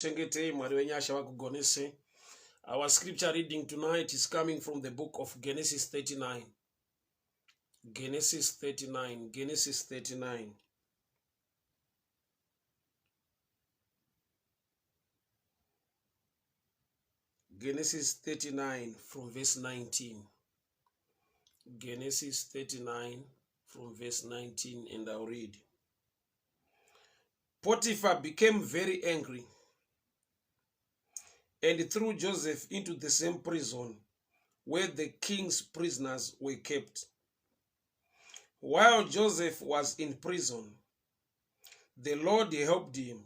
Chengete Mwari wenyasha wakugonese. Our scripture reading tonight is coming from the book of Genesis 39. Genesis 39. Genesis 39. Genesis 39 from verse 19. Genesis 39 from verse 19, and I'll read. Potiphar became very angry and threw Joseph into the same prison where the king's prisoners were kept. While Joseph was in prison, the Lord helped him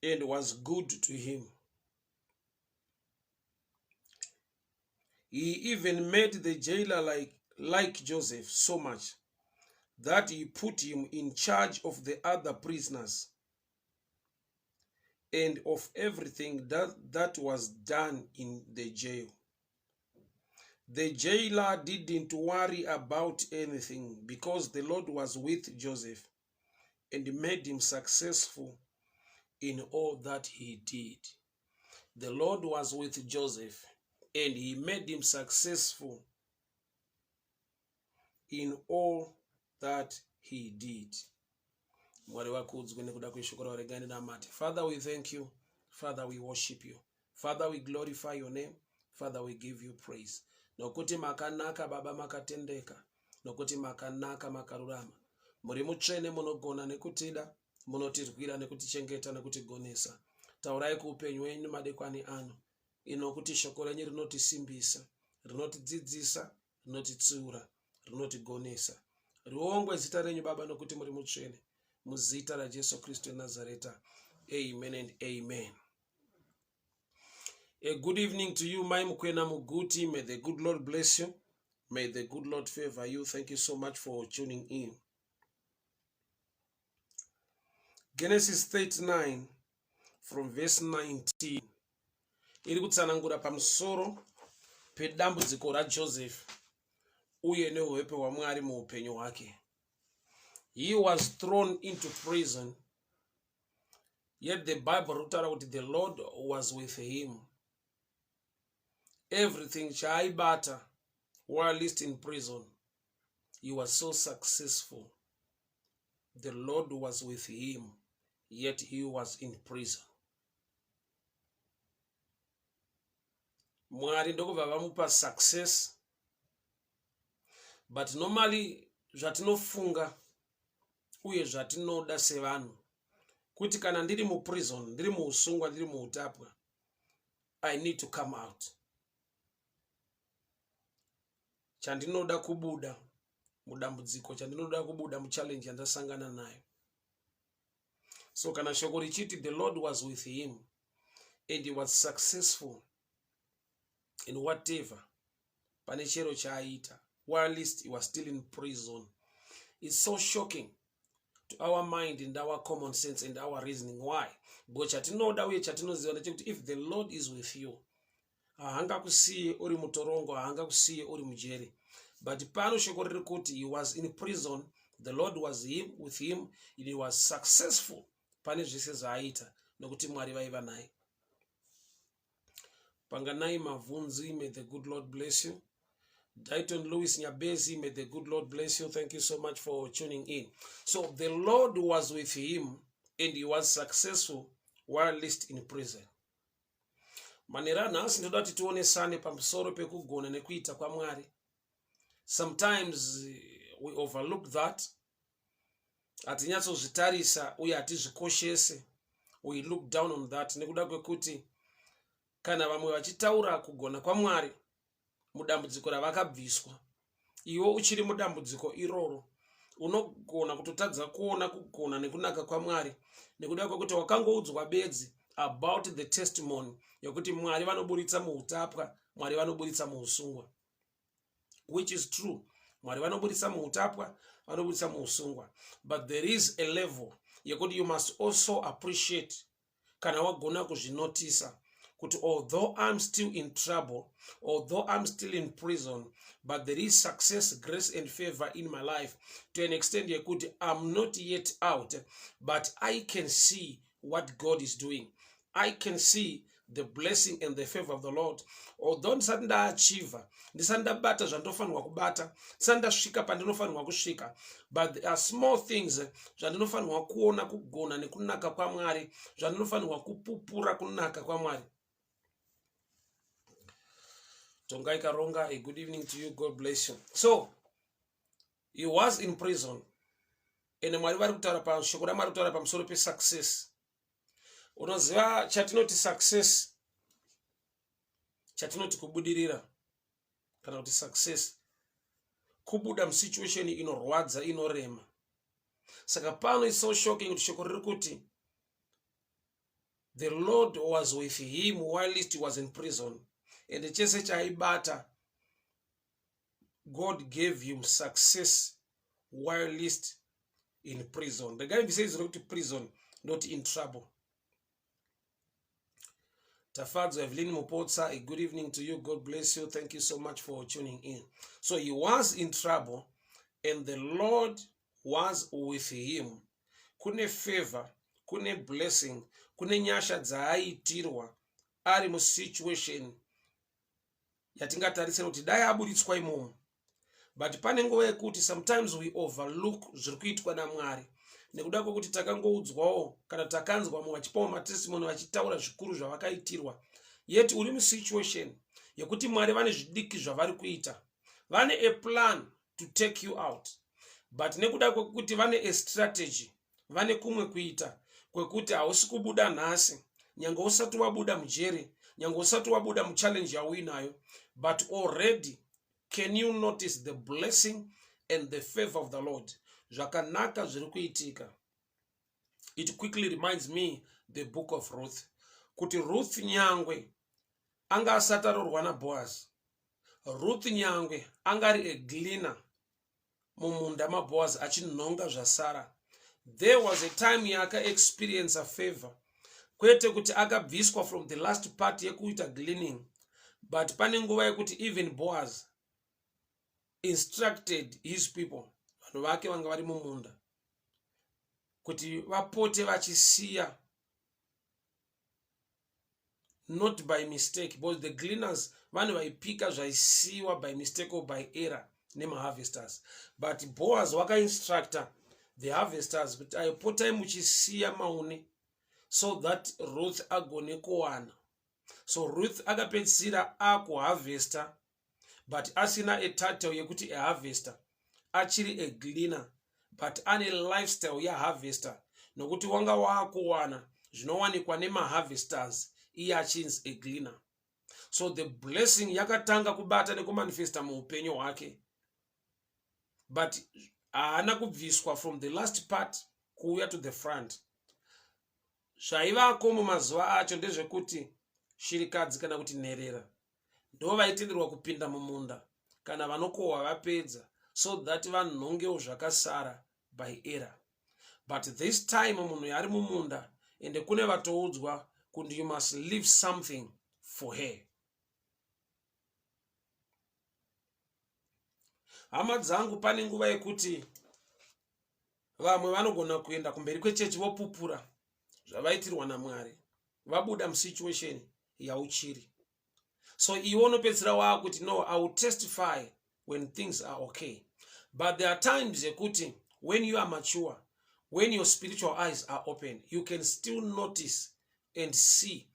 and was good to him. He even made the jailer like Joseph so much that he put him in charge of the other prisoners and of everything that was done in the jail. The jailer didn't worry about anything because the Lord was with Joseph and made him successful in all that he did. The Lord was with Joseph and he made him successful in all that he did. Father, we thank you. Father, we worship you. Father, we glorify your name. Father, we give you praise. Nokuti makanaka baba makatendeka. Nokuti makanaka makarurama. Muri mutsvene munogona nekutida, munotirwira nekutichengeta nekutigonesa. Taurai kuupenyu wenyu madekwani ano. Inokuti shoko renyu rinotisimbisa, rinotidzidzisa, rinotitsiura, rinotigonesa. Riongwe zita renyu baba nokuti muri mutsvene. Muzita ra Jesu Kristu Nazareta. Amen and amen. A good evening to you, my Mkwena Muguti. May the good Lord bless you. May the good Lord favor you. Thank you so much for tuning in. Genesis 39 from verse 19. Iri kutsanangura pamusoro pedambudziko raJoseph uye neuwepo hwaMwari muupenyu hwake. He was thrown into prison, yet the Bible rutaura kuti the Lord was with him. Everything chaaibata while least in prison, he was so successful. The Lord was with him, yet he was in prison. Mwari ndokubva vamupa success, but normally zvatinofunga uye zvatinoda sevanhu kuti kana ndiri mu prison, ndiri muusungwa, ndiri muutapwa, I need to come out. Chandinoda kubuda mudambudziko, chandinoda kubuda muchallenge yandasangana nayo. So kana shoko richiti the Lord was with him and he was successful in whatever pane chero chaaita, while at least he was still in prison. It's so shocking to our mind and our common sense and our reasoning. Why? Because chatinoda uye chatinoziva ndechekuti if the Lord is with you, haangakusiye uri mutorongo, haangakusiye uri mujeri. But pano shoko riri kuti he was in prison, the Lord was with him, and he was successful pane zvese zvaaita nokuti Mwari vaiva naye. Panganai Mavunzi, may the good Lord bless you. Dayton Lewis Nyabezi, may the good Lord bless you. Thank you so much for tuning in. So the Lord was with him and he was successful while at least in prison. Manera nasi ndoda tituonesane pamusoro pekugona nekuita kwaMwari. Sometimes we overlook that. Atinyatso uye atizvikoshese. We look down on that. Nekuda kwekuti kana vamwe vachitaura kugona kwaMwari mudambudziko ravakabviswa, iwo uchiri mudambudziko iroro, unogona kutotadza kuona kugona nekunaka kwaMwari nekuda kwekuti wakangoudzwa bedzi about the testimony yokuti Mwari vanoburitsa muutapwa, Mwari vanoburitsa muusungwa, which is true. Mwari vanoburitsa muutapwa, vanoburitsa muusungwa, but there is a level yokuti you must also appreciate kana wagona kuzvinotisa kuti although I'm still in trouble, although I'm still in prison, but there is success, grace and favor in my life to an extent yokuti I'm not yet out, but I can see what God is doing. I can see the blessing and the favor of the Lord. Although ndisati ndaachiva, ndisati ndabata zvandofanirwa kubata, ndisati ndasvika pandinofanirwa kusvika, but there are small things zvandinofanirwa kuona kugona nekunaka kwaMwari, zvandinofanirwa kupupura kunaka kwaMwari. Tongai Karonga, a good evening to you. God bless you. So, he was in prison. And Mwari vari kutaura pashoko raMwari kutaura pamusoro pesuccess. Unoziva chatinoti success, chatinoti kubudirira, kana kuti success, kubuda musituation inorwadza, inorema. Saka pano is so shocking kuti shoko riri kuti the Lord was with him while he was in prison. And chese chaibata, God gave him success while in prison. The guy says not to prison, not in trouble. Tafadzo Evelyn Mupotsa, a good evening to you. God bless you. Thank you so much for tuning in. So he was in trouble and the Lord was with him. Kune favor, kune blessing, kune nyasha dzaitirwa ari mu situation yatingatarisira kuti dai abuditswa imomo. But pane nguva yekuti sometimes we overlook zviri kuitwa naMwari. Nekuda kwokuti takangoudzwawo kana takanzwa mu vachipawo matestimony vachitaura zvikuru zvavakaitirwa. Yet uri mu situation yekuti Mwari vane zvidiki zvavari kuita. Vane a plan to take you out. But nekuda kwokuti vane a strategy, vane kumwe kuita kwekuti hausi kubuda nhasi, nyange usati wabuda mujeri, nyange usati wabuda muchallenge yauinayo, but already can you notice the blessing and the favor of the Lord? Zvakanaka zviri kuitika. It quickly reminds me the book of Ruth. Kuti Ruth nyangwe anga asati arorwa naBoaz. Ruth nyangwe angari a gleaner mumunda maBoaz achinhonga zvasara. There was a time yaka experience a favor. Kwete kuti akabviswa from the last part yekuita gleaning. But pane nguva yekuti even Boaz instructed his people, vanhu vake vanga vari mumunda, kuti vapote vachisiya, not by mistake, because the gleaners vanhu vaipika zvaisiwa by mistake or by error nemaharvesters. But Boaz wakainstructa the harvesters kuti aipotai muchisiya maune so that Ruth agone kuwana. So Ruth akapedzisira akuharvesta, but asina a title yekuti a harvester, achiri a gleaner, but ane lifestyle ya harvester, nokuti wanga waakuwana zvinowanikwa nemaharvesters, iye achinzi a gleaner. So the blessing yakatanga kubata nekumanifesta muupenyu hwake, but haana kubviswa from the last part kuuya to the front. Zvaivako mumazuva acho ndezvekuti shirikadzi kana kuti nherera ndo vaitenderwa kupinda mumunda kana vanokohwa vapedza, so that vanhongewo zvakasara by error. But this time munhu yari mumunda ende kune vatoudzwa kuti you must leave something for her. Hama dzangu, pane nguva yekuti vamwe vanogona kuenda kumberi kwechechi vopupura zvavaitirwa naMwari, vabuda musituation yauchiri. So iwe unopedzisira waakuti no, I will testify when things are okay. But there are times yekuti when you are mature, when your spiritual eyes are open, you can still notice and see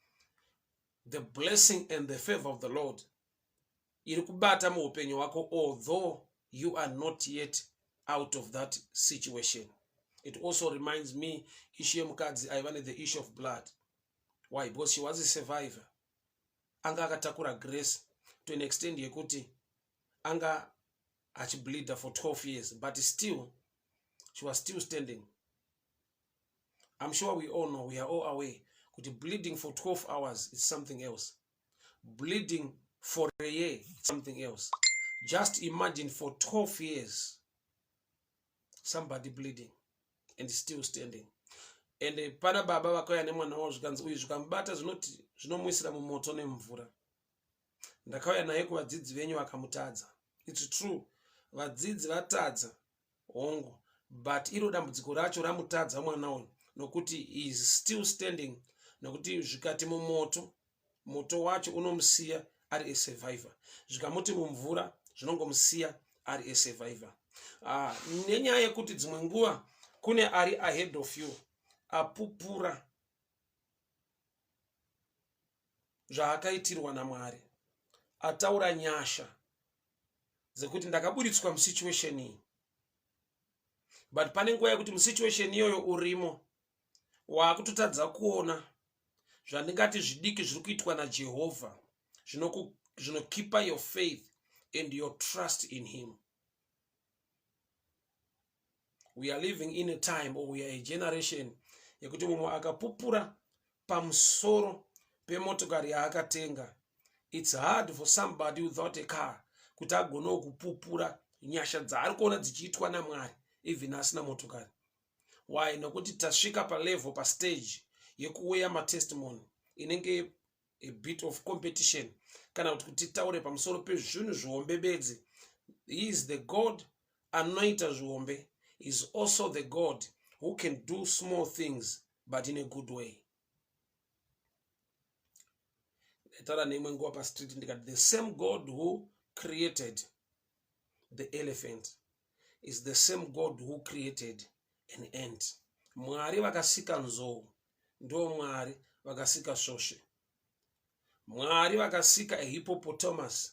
the blessing and the favor of the Lord iri kubata muupenyu wako, although you are not yet out of that situation. It also reminds me issue yemukadzi aiva the issue of blood. Why? Because she was a survivor. Anga akatakura grace to an extent yekuti anga achibleed for 12 years, but still she was still standing. I'm sure we all know, we are all aware, kuti bleeding for 12 hours is something else. Bleeding for a year is something else. Just imagine for 12 years somebody bleeding and still standing. And pana baba vakauya nemwana wavo zvikanzi uyu zvikamubata zvinomwisira mumoto nemvura. Ndakauya naye kuvadzidzi venyu vakamutadza. It's true, vadzidzi vatadza hongo, but iro dambudziko racho ramutadza mwana uyu, nokuti he is still standing nekuti zvikati mumoto, moto wacho unomusiya ari a survivor. Zvikamuti mumvura zvinongomusiya ari a survivor. Nenyaya yekuti dzimwe nguva kune ari ahead of you apupura zvaakaitirwa naMwari, ataura nyasha dzekuti ndakaburitswa musituation iyi, but pane nguva yekuti musituation iyoyo urimo waakutotadza kuona zvandingati zvidiki zviri kuitwa naJehovha zvinokipa your faith and your trust in him. We are living in a time, or we are a generation yekuti mumwe akapupura pamusoro pemotokari yaakatenga. It's hard for somebody without a car kuti agono kupupura nyasha dzaari kuona dzichiitwa naMwari even asina motokari. Why? Nokuti tasvika pa level, pa stage yekuweya matestimony inenge a bit of competition, kana kuti taure pamusoro pezvinhu zvihombebedzi. He is the God anointa zviombe. Is also the God who can do small things but in a good way. The same God who created the elephant is the same God who created an ant. Mwari vakasika nzou ndo Mwari vakasika shoshe. Mwari vakasika a hippopotamus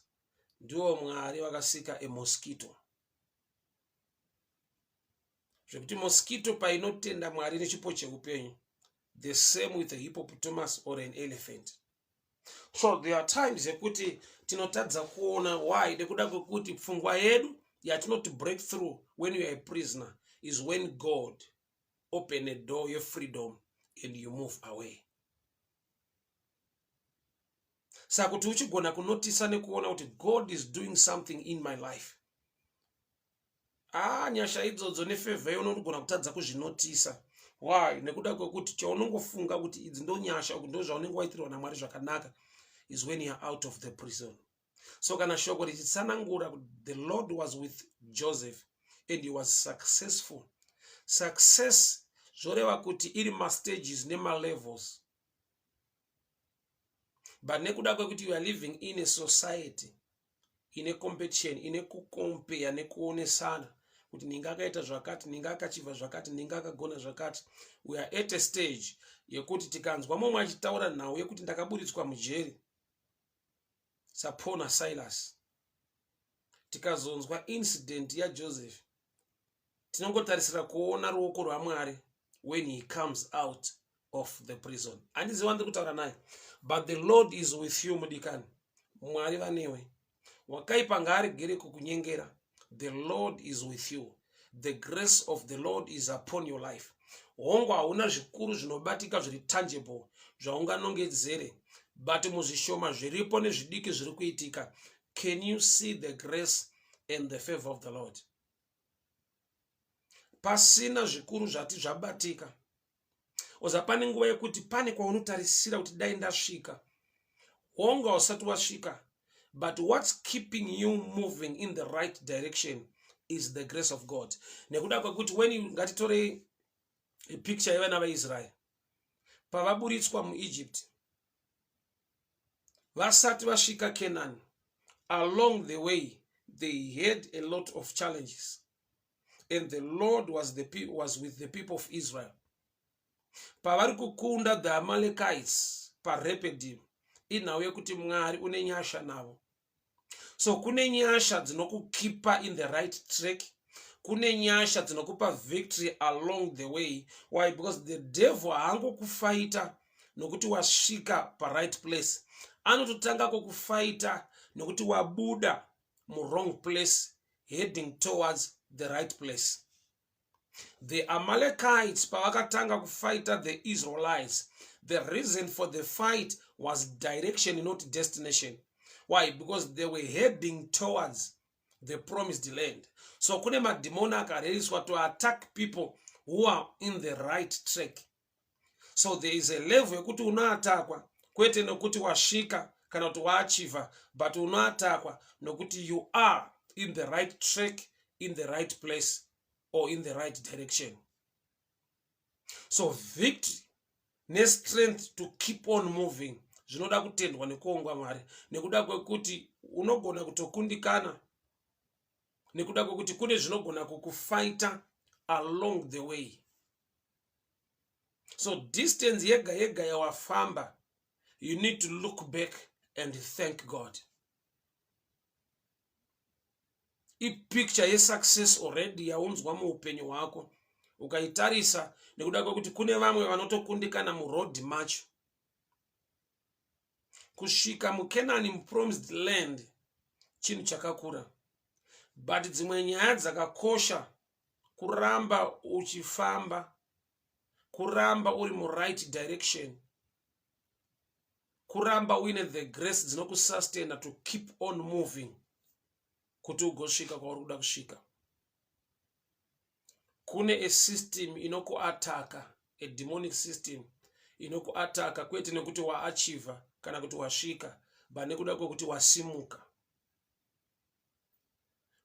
ndo Mwari vakasika a mosquito. Zvekuti mosquito painotenda Mwari nechipo cheupenyu, the same with a hippopotamus or an elephant. So there are times yekuti tinotadza kuona why nekuda kwekuti pfungwa yedu yatinoti breakthrough when you are a prisoner is when God open a door of freedom and you move away. Saka kuti uchigona kunotisa nekuona kuti God is doing something in my life, nyasha idzodzo nefevha unogona kutadza kuzvinotisa. Why? Nekuda kwekuti chaunongofunga kuti idzi ndo nyasha, uku ndo zvaunenge waitirwa naMwari zvakanaka, is when you are out of the prison. So kana shoko richitsanangura kuti the Lord was with Joseph and he was successful. Success zvoreva kuti iri ma stages nema levels. But nekuda kwekuti you are living in a society ine competition, ine kucompare nekuonesana kuti ninga akaita zvakati, ninga akachiva zvakati, ninga akagona zvakati. We are at a stage yekuti tikanzwa mumwe achitaura nhau yekuti ndakaburitswa mujeri, sapona Silas, tikazonzwa incident ya Joseph, tinongotarisira kuona ruoko rwaMwari when he comes out of the prison. Handiziva ndiri kutaura naye, but the Lord is with you mudikani. Mwari vanewe. Wakaipa ngaarigere kukunyengera. The Lord is with you. The grace of the Lord is upon your life. Hongo hauna zvikuru zvinobatika zviri tangible zvaunganongedzere, but muzvishoma zviripo nezvidiki zviri kuitika. Can you see the grace and the favor of the Lord? Pasina zvikuru zvati zvabatika. Oza pane nguva yekuti pane kwaunotarisira kuti dai ndasvika. Hongo hausati wasvika. But what's keeping you moving in the right direction is the grace of God. Nekuda kwekuti when you ngatitore a picture yevana vaIsrael pavaburitswa muEgypt, vasati vasvika Canaan, along the way they had a lot of challenges, and the Lord was with the people of Israel. Pavari kukunda the Amalekites paRepidim, inhau yekuti Mwari une nyasha navo. So kune nyasha dzinokukipa in the right track, kune nyasha dzinokupa victory along the way. Why? Because the devil haangokufaita nokuti wasvika pa right place, anototanga kukufaita nokuti wabuda mu wrong place heading towards the right place. The Amalekites pavakatanga kufaita the Israelites, the reason for the fight was direction, not destination. Why? Because they were heading towards the promised land. So kune mademoni akareriswa to attack people who are in the right track. So there is a level yekuti unoatakwa kwete nokuti wasvika kana kuti waachiva, but unoatakwa nokuti you are in the right track, in the right place, or in the right direction. So victory nestrength to keep on moving. Zvinoda kutendwa nekuongwa Mwari, nekuda kwekuti unogona kutokundikana, nekuda kwekuti kune zvinogona kukufighta along the way. So distance yega yega yawafamba, you need to look back and thank God. Picture ye success already yaunzwa muupenyu hwako, ukaitarisa nekuda kwekuti kune vamwe vanotokundikana muroad march kusvika muKenani, mupromised land, chinhu chakakura. But dzimwe nyaya dzakakosha, kuramba uchifamba, kuramba uri right direction, kuramba uine the grace dzinokusustaina to keep on moving kuti ugosvika kwauri kuda kusvika. Kune a system inokuataka, a demonic system inokuataka, kwete nekuti waachieva kana kuti wasvika, but nekuda kwekuti wasimuka.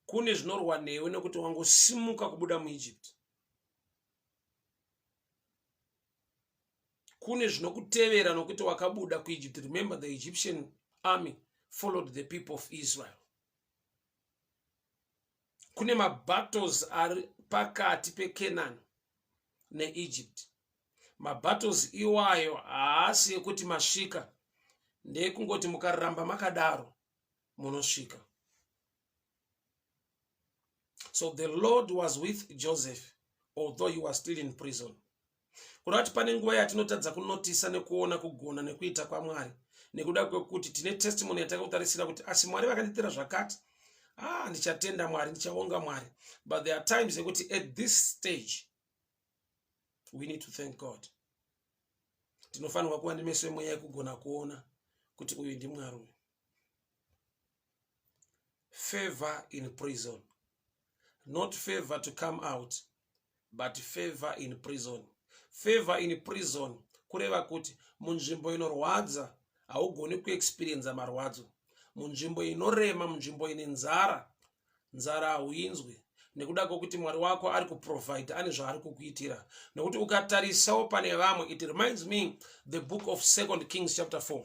Kune zvinorwa newe nekuti wangosimuka kubuda muEgypt. Kune zvinokutevera nokuti wakabuda kuEgypt. Remember, the Egyptian army followed the people of Israel. Kune mabattles ari pakati peKenani neEgypt. Mabattles iwayo haasi ekuti masvika, ndekungoti mukaramba makadaro munosvika. So the Lord was with Joseph, although he was still in prison. Kurati pane nguva yatinotadza kunotisa nekuona kugona nekuita kwaMwari, nekuda kwekuti tine testimony yatakutarisira kuti asi Mwari vakandiitira zvakati, ndichatenda Mwari, ndichaonga Mwari. But there are times yekuti at this stage we need to thank God. Tinofanirwa kuva nemeso emweya yekugona kuona kuti uyu ndiMwari uyu. Favor in prison. Not favor to come out, but favor in prison. Favor in prison kureva kuti munzvimbo inorwadza haugoni kuexperience marwadzo. Munzvimbo inorema, munzvimbo ine nzara hauinzwi, nekuda kwokuti Mwari wako ari kuprovide, ane zvaari kukuitira. Nokuti ukatarisawo pane vamwe, it reminds me the book of 2 Kings chapter 4.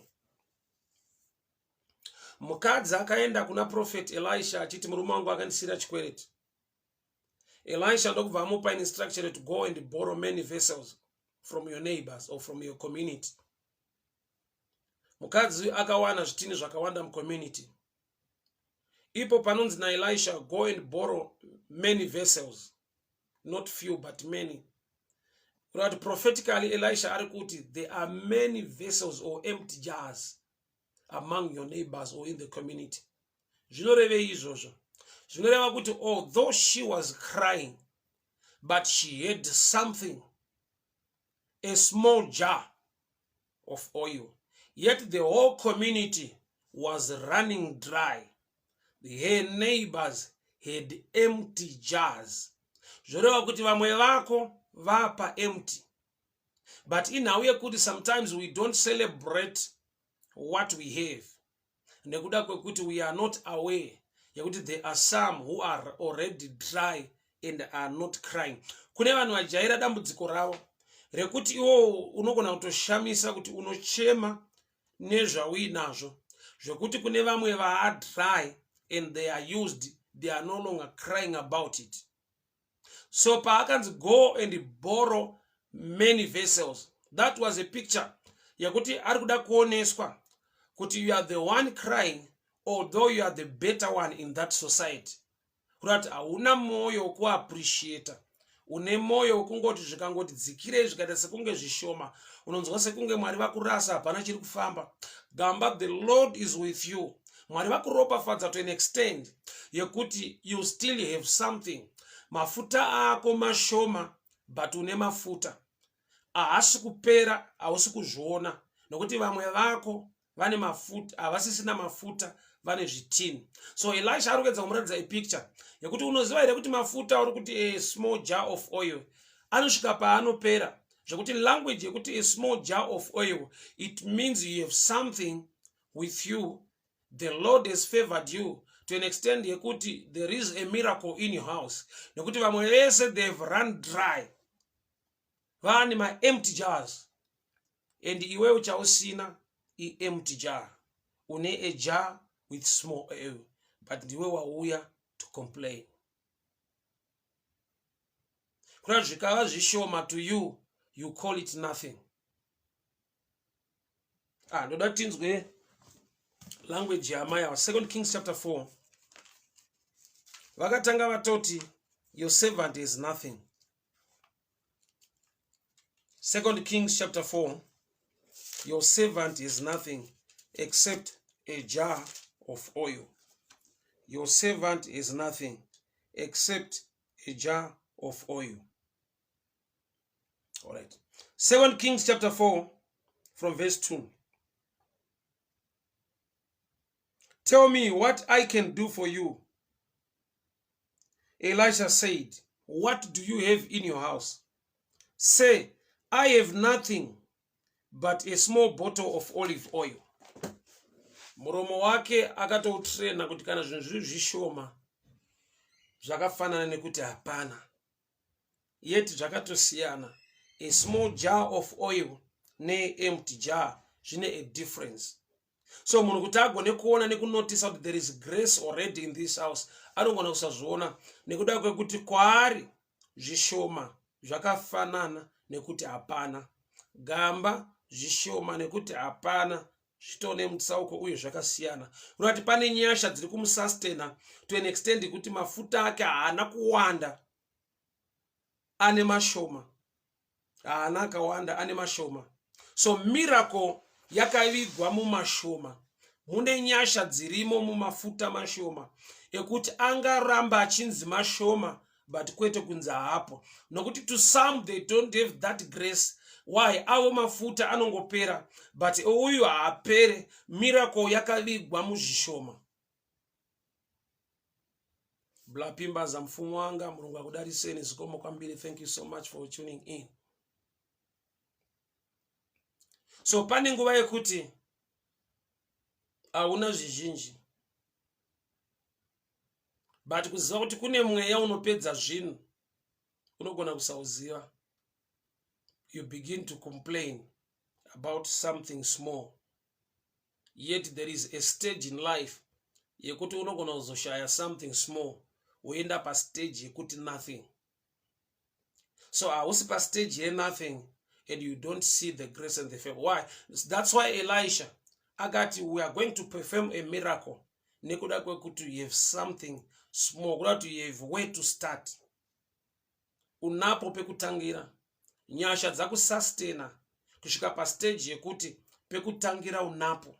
Mukadzi akaenda kuna prophet Elisha achiti, murume wangu akandisira chikwereti. Elisha ndokubva amupa instruction to go and borrow many vessels from your neighbors or from your community. Mukadzi akawana zvitini zvakawanda mucommunity. Ipo panonzi naElisha, go and borrow many vessels, not few but many. But prophetically Elisha ari kuti there are many vessels or empty jars among your neighbors or in the community. Zvinoreve izvozvo. Zvinoreva kuti although she was crying, but she had something, a small jar of oil. Yet the whole community was running dry. Her neighbors had empty jars. Zvoreva kuti vamwe vako vapa empty. But in our way, sometimes we don't celebrate what we have. Nekuda kwekuti we are not aware. There are some who are already dry and are not crying. Kune vanhu vajaira dambudziko ravo rekuti iwo unogona kutoshamisa kuti unochema nezvauinazvo, zvekuti kune vamwe vaa dry and they are used, they are no longer crying about it. So paakanzi go and borrow many vessels, that was a picture yakuti ari kuda kuoneswa kuti you are the one crying, although you are the better one in that society. Kurati hauna moyo wekuappreciate, une moyo wekungoti zvikangoti dzikirei zvikaita sekunge zvishoma, unonzwa sekunge Mwari vakurasa, hapana chiri kufamba. Gamba, the Lord is with you. Mwari vakuropafadza to an extent yekuti you still have something. Mafuta ako mashoma, but une mafuta. Haasi kupera, hausi kuzviona, nokuti vamwe vako vane mafuta, havasisina mafuta, vane zvitini. So Elisha ari kuedza kumuratidza a picture yekuti unoziva here kuti mafuta uri kuti a small jar of oil anosvika paanopera, zvekuti language yekuti a small jar of oil, it means you have something with you. The Lord has favored you to an extent yekuti there is a miracle in your house. Nekuti vamwe vese they've run dry, vane ma empty jars. and iwe uchausina empty jar, une a jar with small oil, but ndiwe wauya to complain. Kuna zvikava zvishoma to you, you call it nothing. Ndoda tinzwe language yamaya 2 Kings chapter 4. Vakatanga vatoti your servant is nothing. 2 Kings chapter 4, your servant is nothing except a jar of oil. Your servant is nothing except a jar of oil. All right. 2 Kings chapter 4 from verse 2. Tell me what I can do for you. Elisha said, what do you have in your house? Say, I have nothing but a small bottle of olive oil. Muromo wake akatoutrena kuti kana zvinhu zviri zvishoma zvakafanana nekuti hapana. Yet zvakatosiyana. A small jar of oil ne empty jar zvine a difference. So munhu kuti agone kuona nekunotisa kuti there is grace already in this house, anogona kusazviona nekuda kwekuti kwaari zvishoma zvakafanana nekuti hapana. Gamba zvishoma nekuti hapana zvitone mutsauko uye zvakasiyana. Unoti pane nyasha dziri kumusustena to an extent kuti mafuta ake haana kuwanda, ane mashoma. Haana akawanda, ane mashoma. So miracle yakavigwa mumashoma. Mune nyasha dzirimo mumafuta mashoma ekuti angaramba achinzi mashoma but kwete kunzi hapo. Nokuti to some they don't have that grace. Why? Avo mafuta anongopera but uyu haapere. Miracle yakavigwa muzvishoma. Blapimba za mfumo wanga Mulungu akudariseni zikomo kwambiri. Thank you so much for tuning in. So pane nguva yekuti hauna zvizhinji but kuziva kuti kune mweya unopedza zvinhu unogona kusauziva. You begin to complain about something small, yet there is a stage in life yekuti unogona kuzoshaya something small woenda pa stage yekuti nothing. So hausi pa stage ye nothing and you don't see the grace and the favor. Why? That's why Elisha agati, we are going to perform a miracle nekuda kwekuti you have something small, kuda you have where to start. Unapo pekutangira. Nyasha dzakusustena kusvika pa stage yekuti pekutangira unapo.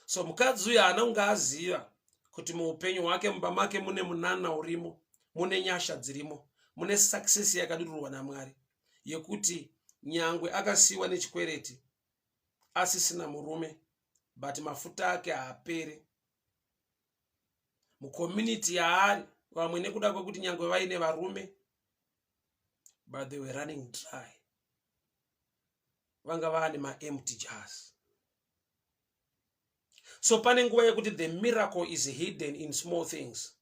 So mukadzi uyu haana kunge aziva kuti muupenyu hwake mumba make mune munana urimo, mune nyasha dzirimo, mune success yakadururwa naMwari yekuti nyangwe akasiyiwa nechikwereti asisina murume but mafuta ake haapere. Mucommunity yaari vamwe nekuda kwekuti nyangwe vaine varume but they were running dry. Vanga vaane ma-empty jars. So pane nguva yekuti the miracle is hidden in small things.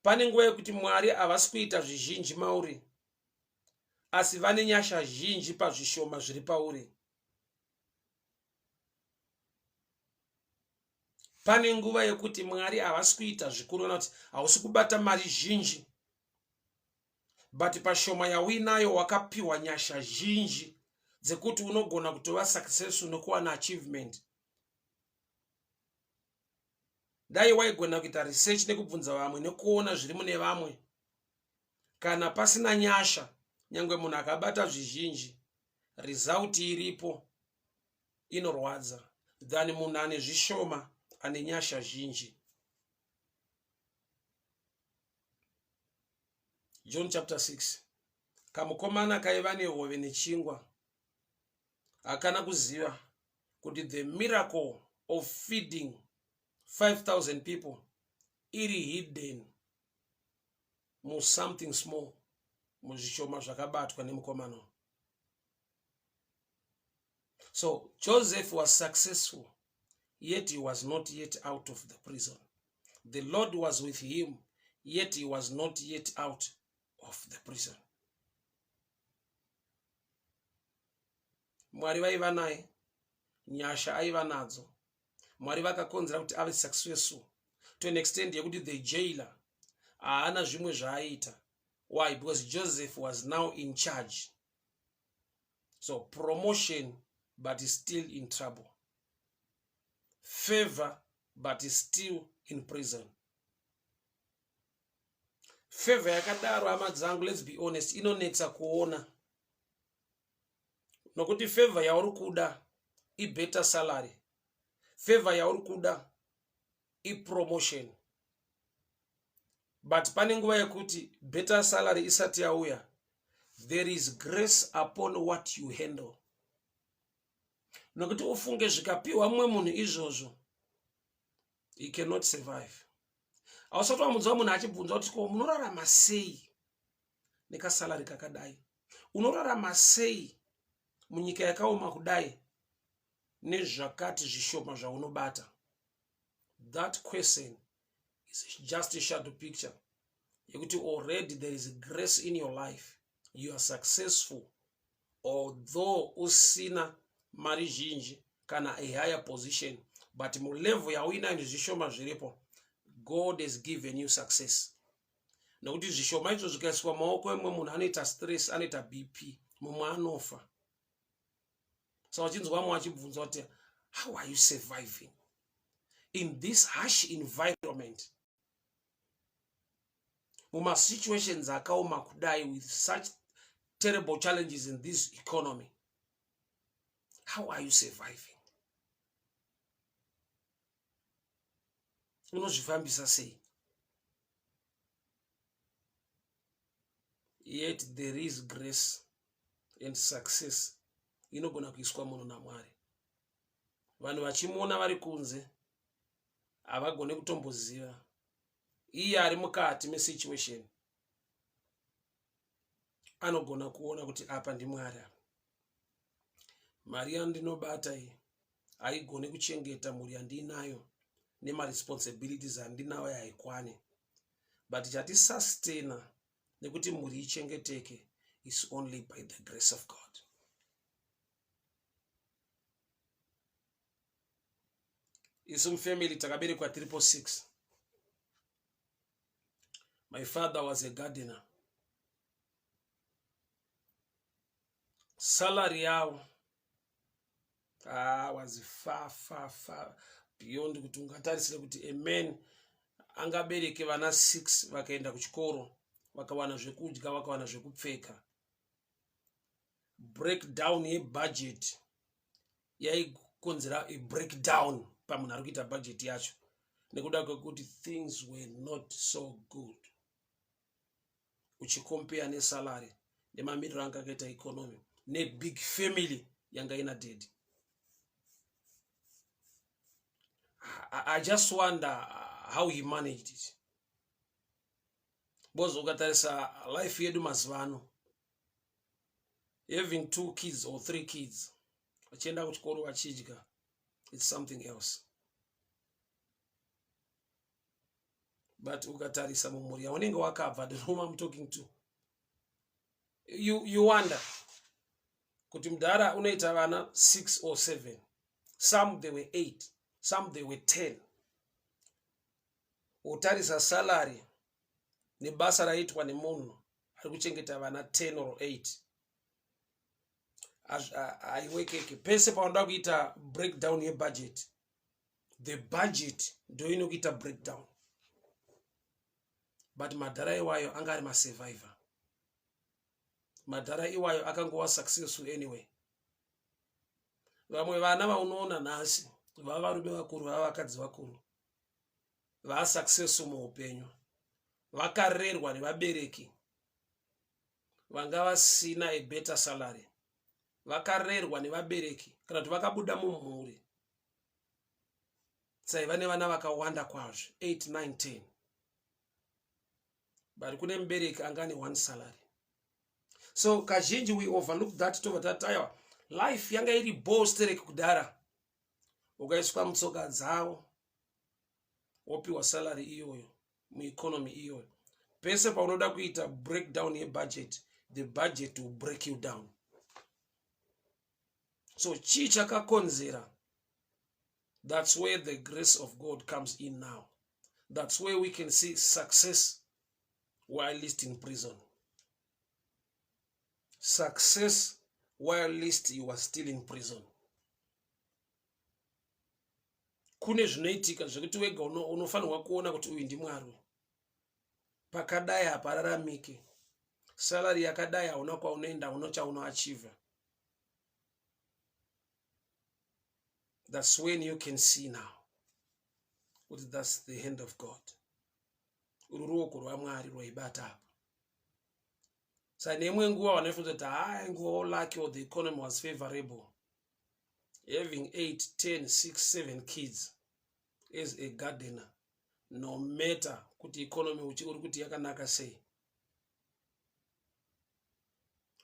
Pane nguva yekuti Mwari havasi kuita zvizhinji mauri, asi vane nyasha zhinji pazvishoma zviri pauri. Pane nguva yekuti Mwari havasi kuita zvikuru kana kuti hausi kubata mari zhinji, but pashoma yauinayo wakapiwa nyasha zhinji dzekuti unogona kutova successful nokuwana achievement. Dai waigona kuita research nekubvunza vamwe nekuona zviri mune vamwe, kana pasina nyasha nyangwe munhu akabata zvizhinji result iripo inorwadza than munhu ane zvishoma ane nyasha zhinji. John chapter 6. Kamukomana kaiva nehove nechingwa akana kuziva kuti the miracle of feeding 5,000 people iri hidden mu something small, muzvishoma zvakabatwa nemukomana. So Joseph was successful, yet he was not yet out of the prison. The Lord was with him, yet he was not yet out of the prison. Mwari vaiva naye, nyasha aiva nadzo, Mwari vakakonzera kuti ave successful to an extent yekuti the jailer haana zvimwe zvaaita. Why? Because Joseph was now in charge. So promotion, but is still in trouble. Favor, but is still in prison. Favor yakadaro hama dzangu, let's be honest, inonetsa kuona. Nokuti favor yauri kuda I better salary. Favor yauri kuda I promotion. But pane nguva yekuti better salary isati yauya, there is grace upon what you handle. Nokuti ufunge zvikapiwa mumwe munhu izvozvo, he cannot survive. Ausati wamudzwa munhu achibvunza kuti ko munorarama sei nekasalari kakadai? Unorarama sei munyika yakaoma kudai nezvakati zvishoma zvaunobata? That question is just a shadow picture. Yekuti already there is grace in your life. You are successful. Although usina mari zhinji kana a higher position, but mu level yawina zvishoma zviripo, God has given you success. Nokuti zvishoma izvo zvikaiswa maoko emwe munhu anoita stress, anoita BP, mumwe anofa. So wachinzwa mumwe achibvunza kuti how are you surviving in this harsh environment? Muma situations akaoma kudai with such terrible challenges in this economy. How are you surviving? Unozvifambisa sei? Yet there is grace and success inogona kuiswa munhu naMwari. Vanhu vachimuona vari kunze havagone kutomboziva iye ari mukati mesituation. Anogona kuona kuti apa ndiMwari. Mari yandinobata iyi haigone kuchengeta mhuri yandinayo nemaresponsibilities andinawo haikwane. But chatisustain nekuti mhuri ichengeteke is only by the grace of God. Isu family takaberekwa 666. My father was a gardener. Salary yao was far beyond kuti ungatarisire kuti a man angabereke vana 6 vakaenda kuchikoro, vakawana zvekudya, vakawana zvekupfeka. Breakdown yebudget yaikonzera a breakdown pamunhu ari kuita budget yacho, nekuda kwekuti things were not so good uchicompare nesalary nemamiriro anga akaita economy nebig family yanga ina dead. I just wonder how he managed it. Bozo ukatarisa life yedu mazivano, having 2 kids or 3 kids vachienda kuchikoro vachidya, it's something else. But ukatarisa mumhuri yaunenge wakabva, the whom I'm talking to, you wonder kuti mudhara unoita vana 6 or 7, some they were 8, some they were 10. Utarisa salary nebasa raitwa nemunhu ari kuchengeta vana 10 or 8, aiwekeke pese paunoda kuita breakdown yebudget, the budget ndio inokuita breakdown. But madhara iwayo anga ari masurvivor. Madhara iwayo akangova successful anyway. Vamwe vana vaunoona nhasi vava varume vakuru, vava vakadzi vakuru, vaa successful muupenyu, vakarerwa nevabereki vanga vasina a better salary, vakarerwa nevabereki kana kuti vakabuda mumhuri saiva nevana vakawanda kwazvo 8, 9, 10. But kune mubereki anga ane 1 salary. So kazhinji we overlook that tova tataiwa life yanga iri bosterek kudara, ukaiswa mutsoka dzavo wopiwa salary iyoyo mueconomy iyoyo. Pese paunoda kuita breakdown yebudget, the budget will break you down. So chii chakakonzera. That's where the grace of God comes in now. That's where we can see success while least in prison. Success while least you are still in prison. Kune zvinoitika zvekuti wega unofanirwa kuona kuti uyu ndiMwari. Pakadai hapararamike. Salary yakadai hauna kwaunoenda, hauna chaunoachieve. That's when you can see now. That's the hand of God. Uruoko rwaMwari rwaibata apa. Sa nemwe nguva wanofunza kuti nguva lucky or the economy was favorable. Having 8, 10, 6, 7 kids as a gardener, no matter kuti economy uri kuti yakanaka sei,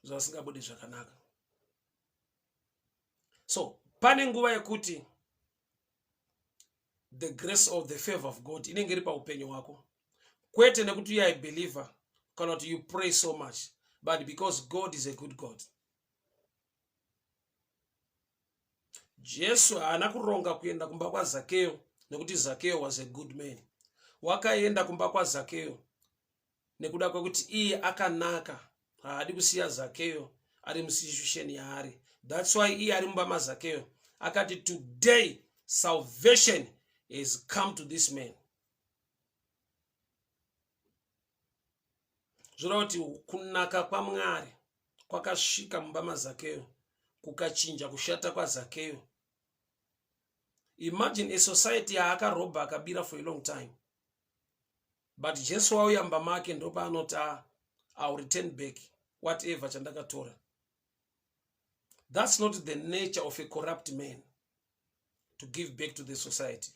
zvasingabudi zvakanaka. So pane nguva yekuti the grace of the favor of God inenge iri paupenyu hwako, kwete nekuti you are a believer kana kuti you pray so much, but because God is a good God. Jesu haana kuronga kuenda kumba kwaZakeo nekuti Zakeo was a good man. Wakaenda kumba kwaZakeo nekuda kwekuti iye akanaka, haadi kusiya Zakeo ari musituation yaari. That's why iye ari mumba maZakeo akati today salvation has come to this man. Zvoroti kunaka kwaMwari kwakasvika mumba maZakeo kukachinja kushata kwaZakeo. Imagine a society yaakaroba akabira for a long time, but Jesu wauya mumba make ndopa anoti I'll return back whatever chandakatora. That's not the nature of a corrupt man, to give back to the society.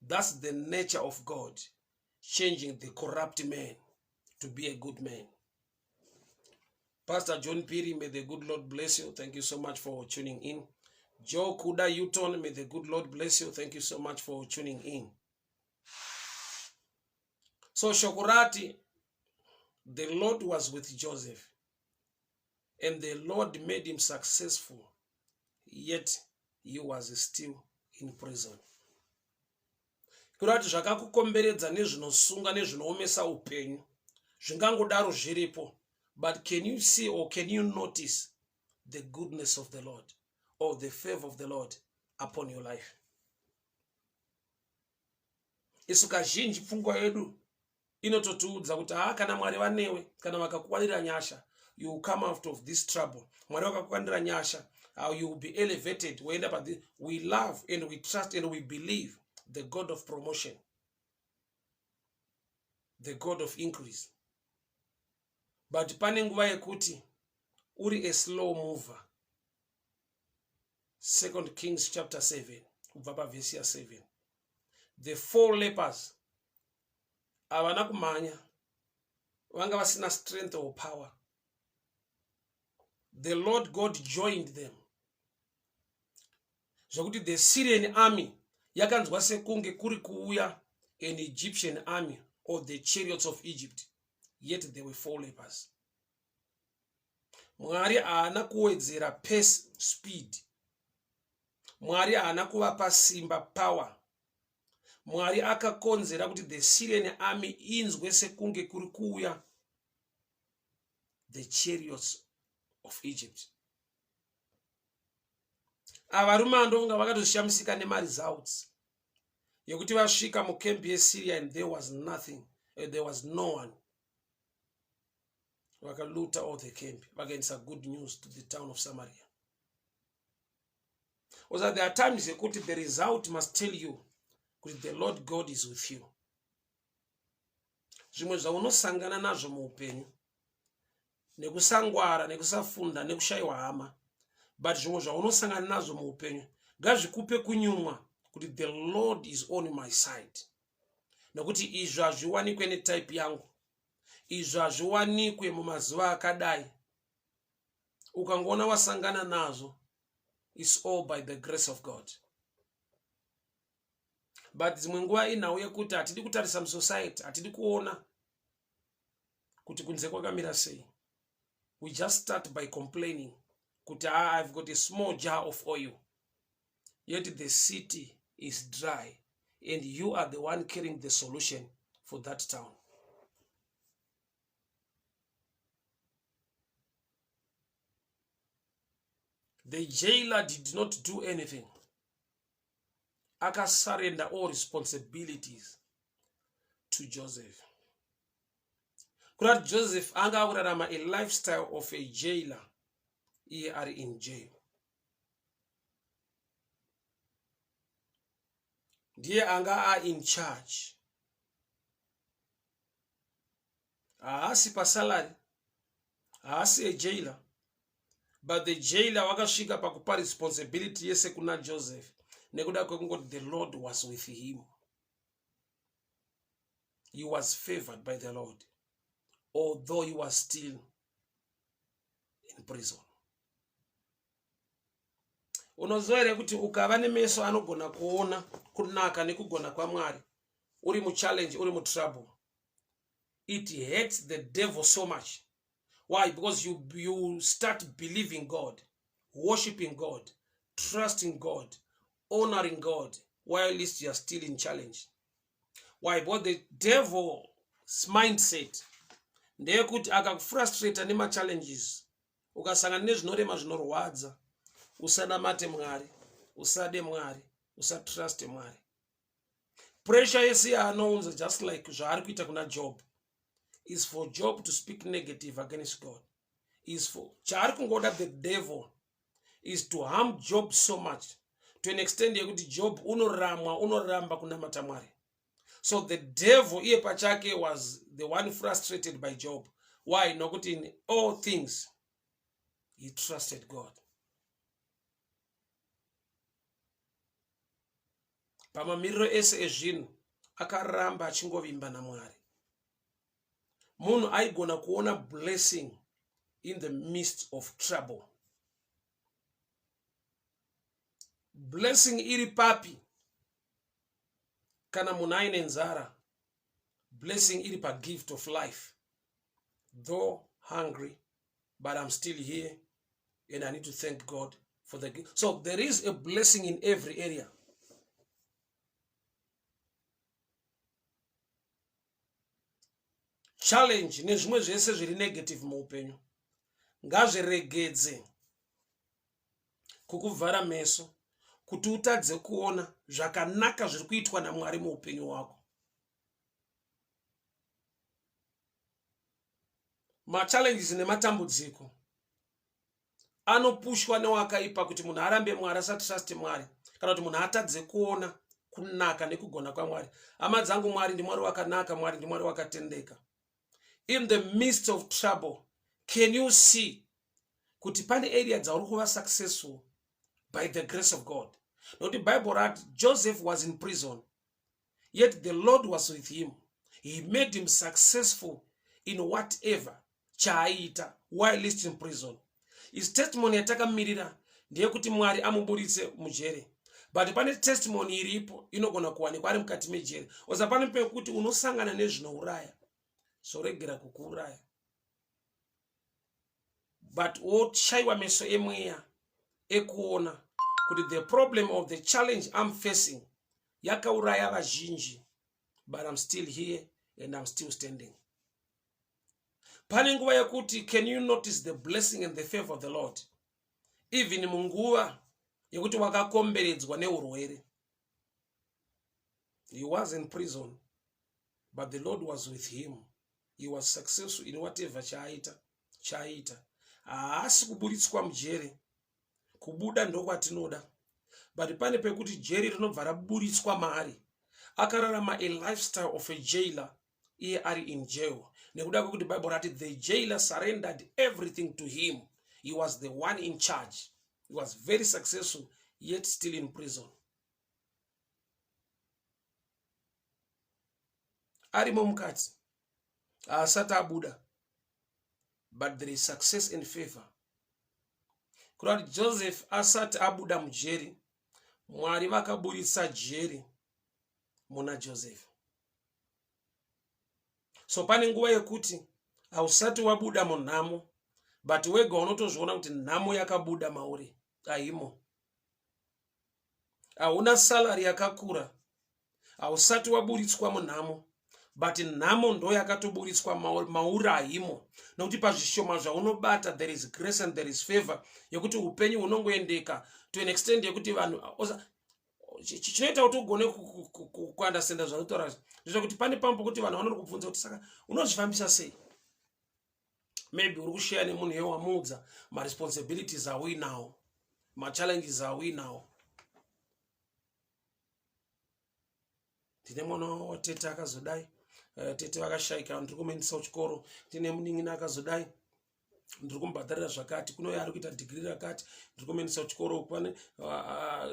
That's the nature of God, changing the corrupt man to be a good man. Pastor John Piri, may the good Lord bless you. Thank you so much for tuning in. Joe Kuda Uton, may the good Lord bless you. Thank you so much for tuning in. So Shokurati, the Lord was with Joseph, and the Lord made him successful, yet he was still in prison. Kurati zvakakukomberedza nezvinosunga nezvinoomesa upenyu zvingangodaro zviripo, but can you see or can you notice the goodness of the Lord or the favor of the Lord upon your life? Isu kazhinji pfungwa yedu inototiudza kuti kana Mwari vanewe, kana vakakuwanira nyasha, you will come out of this trouble. Mwari vakakuwanira nyasha, you will be elevated. We love and we trust and we believe the God of promotion, the God of increase. But pane nguva yekuti uri a slow mover. 2 Kings chapter 7, kubva verse 7. The 4 lepers havana kumhanya, vanga vasina strength or power. The Lord God joined them. Zvokuti the Syrian army yakanzwa sekunge kuri kuuya an Egyptian army or the chariots of Egypt, yet there were 4 lepers. Mwari haana kuwedzera pace, speed. Mwari haana kuvapa simba, power. Mwari akakonzera kuti the Syrian army inzwe sekunge kuri kuuya the chariots of Egypt. Avarume andovonga vakatozvishamisika neresults yekuti vasvika mukempi yeSyria and there was nothing, there was no one. Vakaluta all the camp, vakaendesa good news to the town of Samaria. Also, there are times yekuti the result must tell you that the Lord God is with you. Zvimwe zvaunosangana nazvo muupenyu, nekusangwara, nekusafunda, nekushayiwa hama, but zvimwe zvaunosangana nazvo muupenyu ngazvikupe kunyumwa kuti the Lord is on my side. Nokuti izvo hazviwanikwe netype yangu, izvo hazviwanikwe mumazuva akadai. Ukangoona wasangana nazvo, it's all by the grace of God. But dzimwe nguva inauye kuti hatidi kutarisa musociety, hatidi kuona kuti kunze kwakamira sei. We just start by complaining kuti I've got a small jar of oil, yet the city is dry, and you are the one carrying the solution for that town. The jailer did not do anything. Aka surrender all responsibilities to Joseph. Kurat Joseph anga urarama a lifestyle of a jailer. He are in jail. Ndiye anga are in charge. Aasi pa salary. Aasi a jailer. But the jailer wakashika pakupa responsibility yese kuna Joseph. Nekuda kwekungoti the Lord was with him. He was favored by the Lord, although he was still in prison. Unozoere kuti ukava nemeso anogona kuona kunaka nekugona kwaMwari, uri mu challenge, uri mu trouble, it hurts the devil so much. Why? Because you start believing God, worshiping God, trusting God, honoring God, while at least you are still in challenge. Why? Because the devil's mindset, ndeye kuti akakufrustrate nema challenges, ukasangana nezvinorema zvinorwadza, usanamate Mwari, usade Mwari, usatruste Mwari. Pressure yese anounza, just like zvaari kuita kuna Job, is for Job to speak negative against God. Is for chaari kungoda the devil is to harm Job so much to an extent yekuti Job unoramba kunamata Mwari. So the devil iye pachake was the one frustrated by Job. Why? Nokuti in all things he trusted God. Pamamiriro ese ezvinhu akaramba achingovimba naMwari. Munhu aigona kuona blessing in the midst of trouble. Blessing iri papi kana munhu aine nzara. Blessing iri pa gift of life. Though hungry, but I'm still here and I need to thank God for the gift. So there is a blessing in every area. Challenge nezvimwe zvese zviri negative muupenyu ngazviregedze kukuvhara meso kuti utadze kuona zvakanaka zviri kuitwa naMwari muupenyu wako. Machallenges nematambudziko anopushwa newakaipa kuti munhu arambe Mwari, asatruste Mwari, kana kuti munhu atadze kuona kunaka nekugona kwaMwari. Hama dzangu, Mwari ndi Mwari wakanaka, Mwari ndi Mwari wakatendeka. In the midst of trouble, can you see kuti pane area dzauri kuva successful by the grace of God? Now the Bible writes Joseph was in prison, yet the Lord was with him. He made him successful in whatever chaaita while he's in prison. His testimony yatakamirira ndiye kuti Mwari amuburitse mujere. But pane testimony iripo inogona kuwanikwa ari mukati mejere. Oza pane pekuti unosangana nezvinouraya, soregera kukuuraya. But woshaiwa meso emweya ekuona kuti the problem of the challenge I'm facing yakauraya vazhinji, but I'm still here and I'm still standing. Pane nguva yekuti, can you notice the blessing and the favor of the Lord? Even munguva yekuti wakakomberedzwa neurwere. He was in prison, but the Lord was with him. He was successful in whatever chaaita. Haasi kuburitswa mujere. Kubuda ndokwatinoda. But pane pekuti jeri rinobva raburitswa maari. Akararama a lifestyle of a jailer. Iye ari in jail. Nekuda kwekuti Bible rati the jailer surrendered everything to him. He was the one in charge. He was very successful, yet still in prison. Arimo mukati. Asata abuda. But there is success and favor. Kurati Joseph asati abuda mujeri, Mwari vakaburitsa jeri muna Joseph. So pane nguva yekuti hausati wabuda munhamo, but wega unotozviona kuti nhamo yakabuda mauri haimo. Hauna salary yakakura, hausati waburitswa munhamo, but nhamo ndo yakatoburitswa mauri haimo. Nokuti pazvishoma zvaunobata there is grace and there is favor yekuti upenyu hunongoendeka to an extent yekuti vanhu chinoita kuti ugone kuandastanda zvanotaura ndezvekuti pane pamwe kuti vanhu vanokubvunza kuti saka unozvifambisa sei. Maybe uri kushare nemunhu yewamuudza responsibilities are we now, challenges are we now. Tine mwana watete akazodai, tete vakashaika, ndiri kumuendesa kuchikoro. Tine munin'ina akazodai, ndiri kumubhadharira zvakati. Kuno ari kuita degree rakati, ndiri kumuendesa kuchikoro. Pane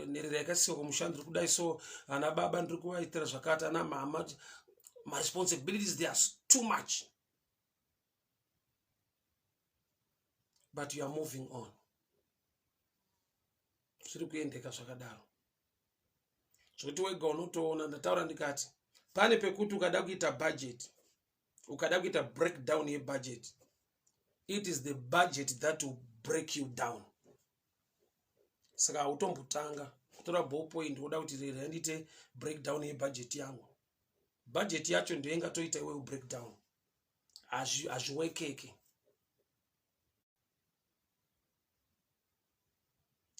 nherera yakasiwa kumusha, ndiri kudai. So ana baba ndiri kuvaitira zvakati, ana mama. My responsibilities, they are too much. But you are moving on. Zviri kuendeka zvakadaro. Zvoti wega unotoona, ndataura ndikati pane pekuti ukada kuita budget, ukada kuita breakdown yebudget, it is the budget that will break you down. Saka utombotanga kutora ballpoint woda kuti rero ndite breakdown yebudget yangu. Budget yacho ndio ingatoita iwe breakdown. Azviwekeke.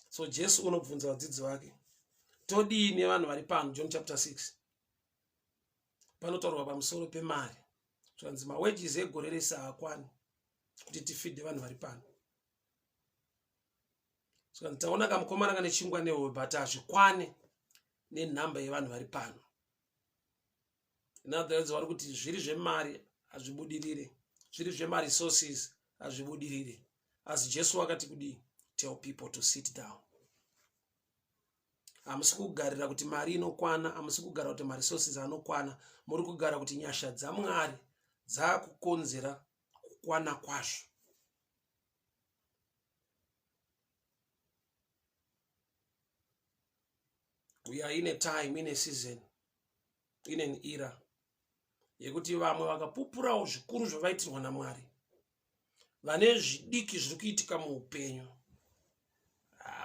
So Jesu unobvunza vadzidzi vake, todini vanhu vari pano? John chapter 6 panotaurwa pamusoro pemari. Zvanzi mawages egore rese haakwani kuti tifidhe vanhu vari pano. Saka taona kamukomana kane chingwa nehowe but hazvikwane nenhamba yevanhu vari pano. In other words, vari kuti zviri zvemari hazvibudirire, zviri zvemaresources hazvibudirire. Asi Jesu wakati kudii? Tell people to sit down. Hamusi kugarira kuti mari inokwana, hamusi kugara kuti maresources anokwana, muri kugara kuti nyasha dzaMwari dzakukonzera kukwana kwazvo. We are in a time, in a season, in an era yekuti vamwe vakapupurawo zvikuru zvavaitirwa naMwari, vane zvidiki zviri kuitika muupenyu,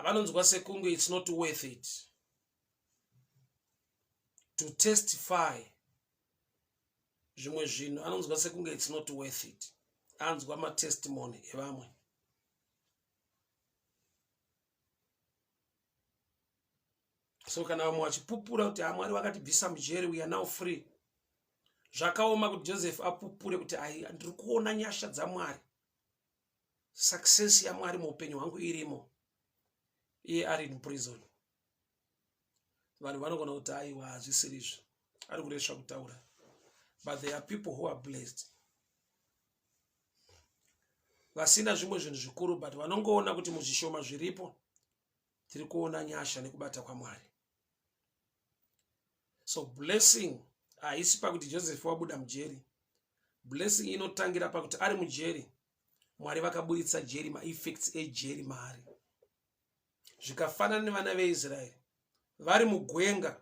vanonzwa sekunge it's not worth it to testify zvimwe zvinhu. Anonzwa sekunge it's not worth it. Anzwa matestimony evamwe. So kana vamwe vachipupura kuti Mwari vakatibvisa mujeri, we are now free, zvakaoma kuti Joseph apupure kuti ndiri kuona nyasha dzaMwari, success yaMwari muupenyu hwangu irimo, iye ari in prison. Vanhu vanogona kuti aiwa hazvisirizvo, ari kuresva kutaura. But there are people who are blessed, vasina zvimwe zvinhu zvikuru but vanongoona kuti muzvishoma zviripo tiri kuona nyasha nekubata kwaMwari. So blessing haisi pakuti Joseph wabuda mujeri. Blessing inotangira pakuti ari mujeri, Mwari vakaburitsa jeri, maeffects ejeri maari. Zvikafanana nevana veIsraeri vari mugwenga,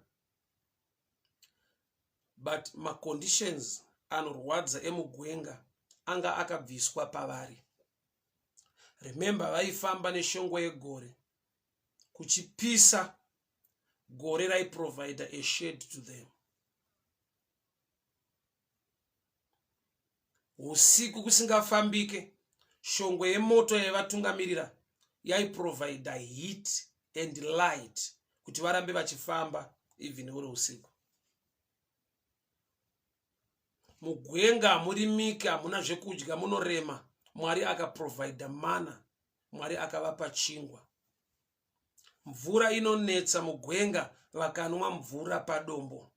but maconditions anorwadza emugwenga anga akabviswa pavari. Remember, vaifamba neshongwe yegore, kuchipisa gore raiprovide a shade to them. Usiku kusingafambike, shongwe yemoto yaivatungamirira yaiprovide heat and light kuti varambe vachifamba even uri usiku. Mugwenga hamurimiki, hamuna zvekudya, munorema. Mwari akaprovide mana, Mwari akavapa chingwa. Mvura inonetsa mugwenga, vakanwa mvura padombo.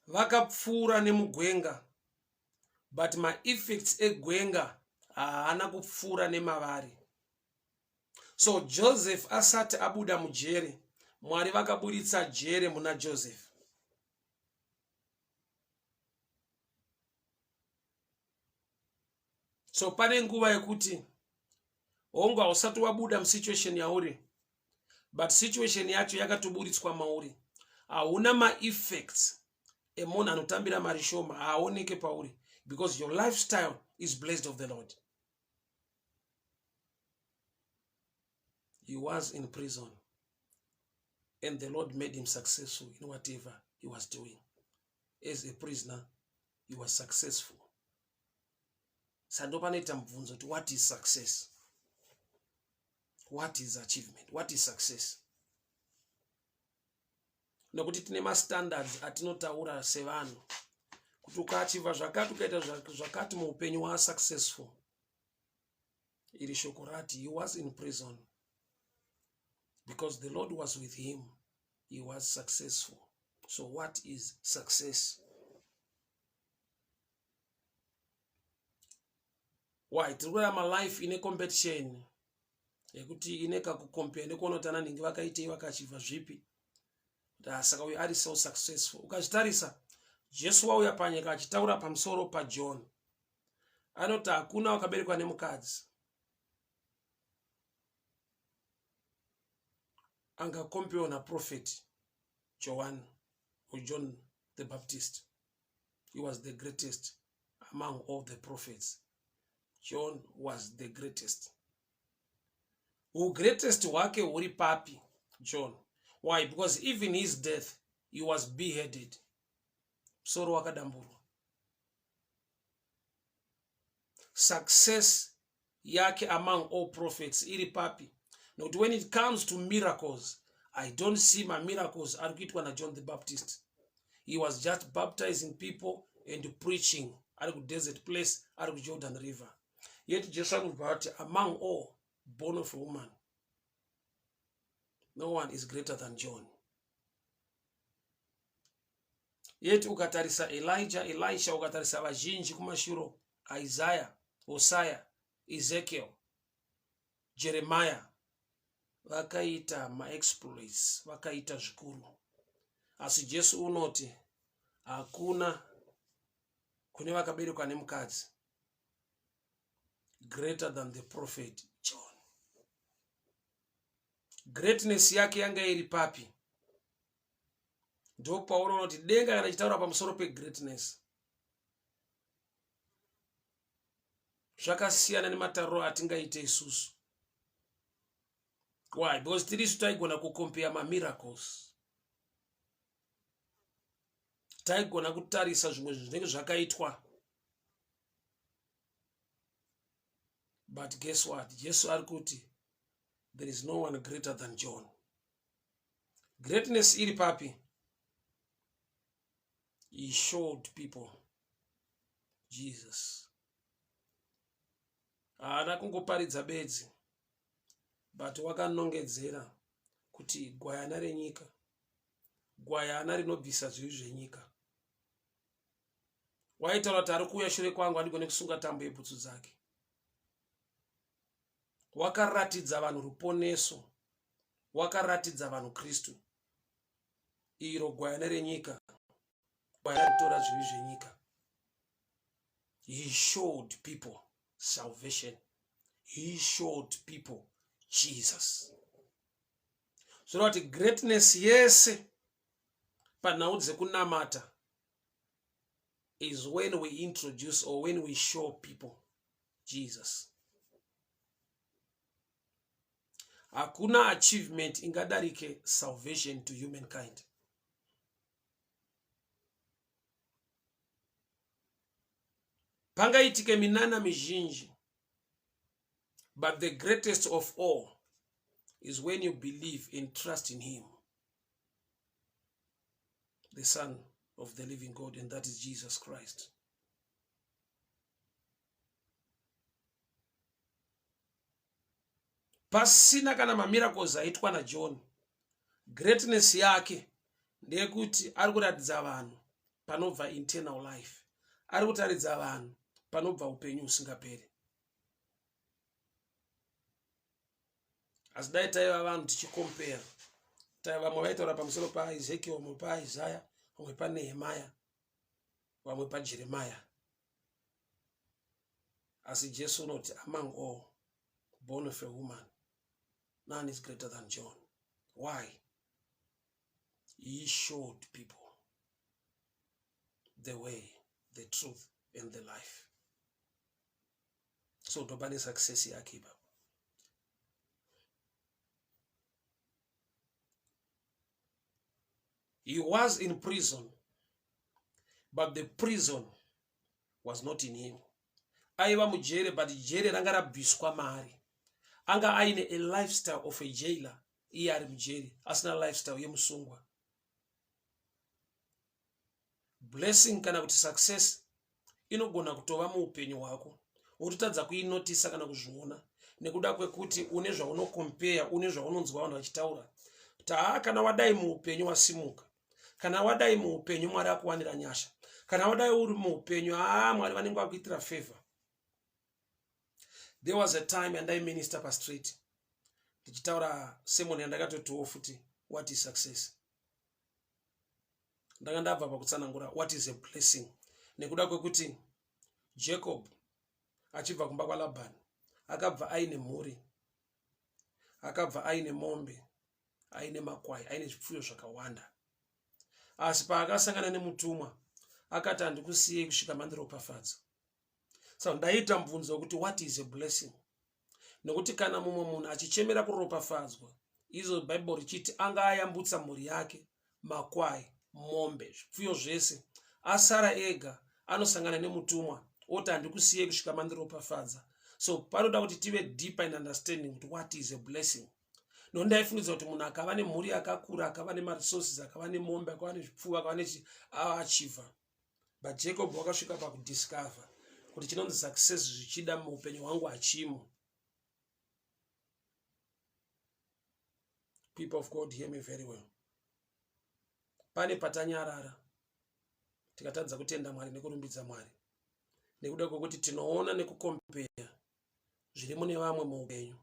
Vakapfuura nemugwenga, but maeffects egwenga haana kupfuura nemavari. So Joseph asati abuda mujeri, Mwari vakaburitsa jere muna Joseph. So pane nguva yekuti hongu hausati wabuda musituation yauri, but situation yacho yakatoburitswa mauri. Hauna maeffects emunhu anotambira mari shoma, haaoneke pauri. because your lifestyle is blessed of the Lord. He was in prison, and the Lord made him successful in whatever he was doing. As a prisoner, he was successful. Sandopanoita mubvunzo kuti what is success? What is achievement? What is success? Nokuti tine mastandards atinotaura sevanhu kuti ukaachiva zvakati ukaita zvakati muupenyu waa successful. Iri shoko rati he was in prison. Because the Lord was with him, he was successful. So what is success? Why? Tirurama life in a competition. Yekuti ineka kucompare nekuona kuti anani vakaitei vakachiva zvipi. Saka uyu ari so successful. Ukazvitarisa, Jesu wauya panyika achitaura pamusoro paJohn. Anoti hakuna wakaberekwa nemukadzi angakompewa naProphet John or John the Baptist. He was the greatest among all the prophets. John was the greatest. Who greatest wake uri papi? John. Why? Because even his death, he was beheaded. Soro wakadamburu. Success yake among all prophets iri papi. Not when it comes to miracles, I don't see my miracles arguitwa na John the Baptist. He was just baptizing people and preaching at a desert place at a Jordan River. Yet Jesus about among all born of a woman, no one is greater than John. Yet ukatarisa Elijah, Elisha, ukatarisa vazhinji kumashuro, Isaiah, Hosea, Ezekiel, Jeremiah, vakaita ma-exploits, vakaita zvikuru. Asi Jesu unoti hakuna kune vakaberekwa nemukadzi greater than the prophet John. Greatness yake yanga iri papi? Ndo Paulo unoti denga kana chitaura pamusoro pe-greatness. Zvakasiyana nematariro atingaite isusu. Why? Because tirisu taigona kucompare ma-miracles. Taigona kutarisa zvimwe zvinenge zvakaitwa. But guess what? Jesu ari kuti there is no one greater than John. Greatness iri papi? He showed people Jesus. Haana kungoparidza bedzi, but wakanongedzera kuti gwayana renyika, gwayana rinobvisa zvivi zvenyika. Waitaura kuti ari kuuya shure kwangu andigone kusunga tambo yebhutsu dzake. Wakaratidza vanhu ruponeso, wakaratidza vanhu Kristu. Iro gwayana renyika, gwayana ritora zvivi zvenyika. He showed people salvation. He showed people Jesus. So that greatness yese panhau dzekunamata is when we introduce or when we show people Jesus. Hakuna achievement ingadarike salvation to humankind. Pangaitike minana mizhinji, but the greatest of all is when you believe and trust in him, the Son of the living God, and that is Jesus Christ. Pasina kana mamiracles aitwa na John, greatness yake ndeyekuti ari kuratidza vanhu panobva internal life, ari kutaridza vanhu panobva upenyu usingaperi. Asi dai taiva vanhu tichikompera, taiva vamwe vaitaura pamusoro paEzekiel, vamwe paIsaiah, vamwe paNehemiah, vamwe paJeremiah. Asi Jesu unoti among all born of a woman, none is greater than John. Why? He showed people the way, the truth, in the life. So topane success yake baba. He was in prison, but the prison was not in him. Aiva mujere, but jere ranga rabviswa mari. Anga aine a lifestyle of a jailer. Iye ari mujere, asina lifestyle yemusungwa. Blessing kana kuti success inogona kutova muupenyu hwako. Utotadza kuinotisa kana kuzviona nekuda kwekuti une zvaunocompare, une zvaunonzwa vanhu vachitaura. Kana wadai muupenyu wasimuka, kana wadai muupenyu Mwari akuwanira nyasha, kana wadai uri muupenyu Mwari vanenge vakuitira favor. There was a time and I minister per street. Tichitaura sermon yandakatotiwo futi, what is success? Ndakandabva pakutsanangura what is a blessing. Nekuda kwekuti Jacob achibva kumba kwaLabhani akabva aine mhuri, akabva aine mombe, aine makwai, aine zvipfuyo zvakawanda. Asi paakasangana nemutumwa akati handikusiyei kusvika mandiropafadza. So ndaita mubvunzo wekuti what is a blessing? Nekuti kana mumwe munhu achichemera kuropafadzwa, izvo Bible richiti anga ayambutsa mhuri yake, makwai, mombe, zvipfuyo zvese, asara ega anosangana nemutumwa oti handikusiyei kusvika mandiropafadza. So panoda kuti tive deeper in understanding kuti what is a blessing. Nondaifungidzwa kuti munhu akava nemhuri yakakura, akava nemaresources, akava nemombe, akava nezvipfuwo, akava nechiachiva. But Jacob wakasvika pakudiscover kuti chinonzi success zvichida muupenyu hwangu hachimo. People of God, hear me very well. Pane patanyarara tikatadza kutenda Mwari nekurumbidza Mwari, nekuda kwekuti tinoona nekukompera zviri mune vamwe muupenyu,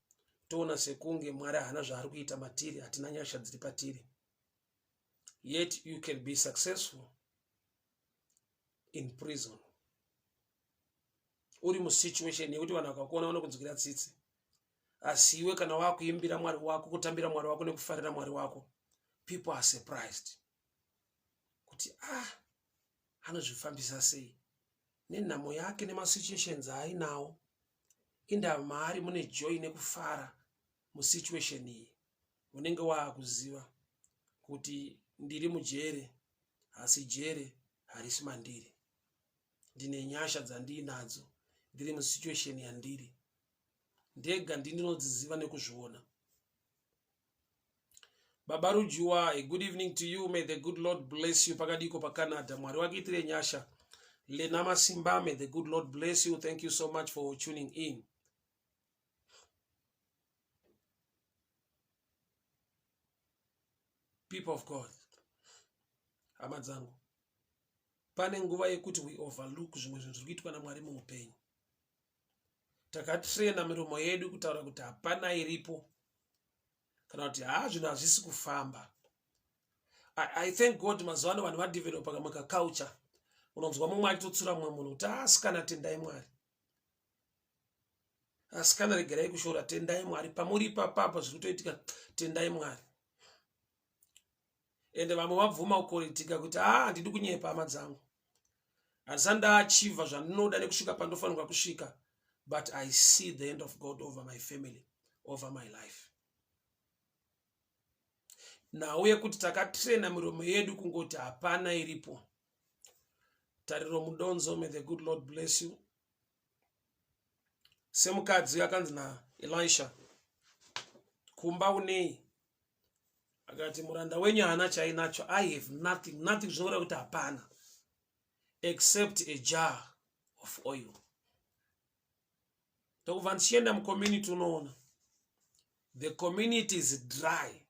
toona sekunge Mwari hana zvaari kuita matiri, hatina nyasha dziri patiri. Yet you can be successful in prison. Uri musituation yekuti vanhu vakakuona vanokunzwira tsitsi, asi iwe kana wakuimbira Mwari wako, kutambira Mwari wako nekufarira Mwari wako, people are surprised kuti anozvifambisa sei nenhamo yake nemasituations ainawo, inda maari mune joy nekufara musituation iyi. Unenge waakuziva kuti ndiri mujere, asi jere harisi mandiri, ndine nyasha dzandinadzo, ndiri musituation yandiri ndega ndinodziziva nekuzviona. Baba Rujuwa, a good evening to you. May the good Lord bless you. Pakadiko pa Canada. Mwari wakiitire nyasha. Lenama Simba, may the good Lord bless you. Thank you so much for tuning in. People of God, amadzangu, pane nguva yekuti we overlook zvimwe zvinhu zviri kuitwa naMwari muupenyu. Takatrena miromo yedu kutaura kuti hapana iripo, kana kuti zvinhu hazvisi kufamba. I thank God mazuva ano vanhu vadevelopa kamwe kaculture. Unonzwa mumwe achitotsura mumwe munhu kuti asikana tendai Mwari, asikana regerai kushora, tendai Mwari, pamuri papapa zviri kutoitika, tendai Mwari. Ende vamwe vabvuma kukoritika kuti handidi kunyepa hama dzangu, handisati ndaachiva zvandinoda nekusvika pandofanirwa kusvika, but I see the hand of God over my family, over my life. Now yekuti takatrena miromo yedu kungoti hapana iripo. Tariro Mudonzo, may the good Lord bless you. Semukadzi akanzi Elisha, kumba unei? Akati muranda wenyu hana chainacho. I have nothing zvinoreva kuti hapana, except a jar of oil. Tokubva ndichienda mucommunity unoona the community is dry.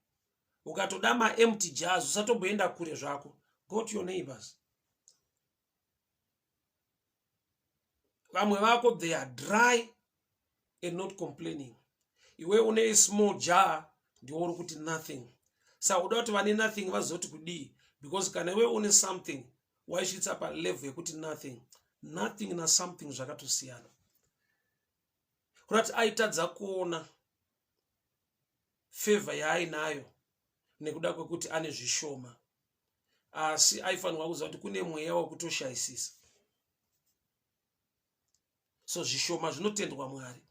Ukatoda ma-empty jars usatomboenda kure zvako. Go to your neighbors. Vamwe vako they are dry and not complaining. Iwe une a small jar ndiwo uri kuti nothing. Saka uda kuti vane nothing vazoti kudii, because kana iwe une something waisvitsa palevel yekuti nothing na something zvakatosiyana. Kunati aitadza kuona favor yaainayo nekuda kwekuti ane zvishoma, asi aifanirwa kuziva kuti kune mweya wekutoshayisisa. So zvishoma zvinotendwa Mwari.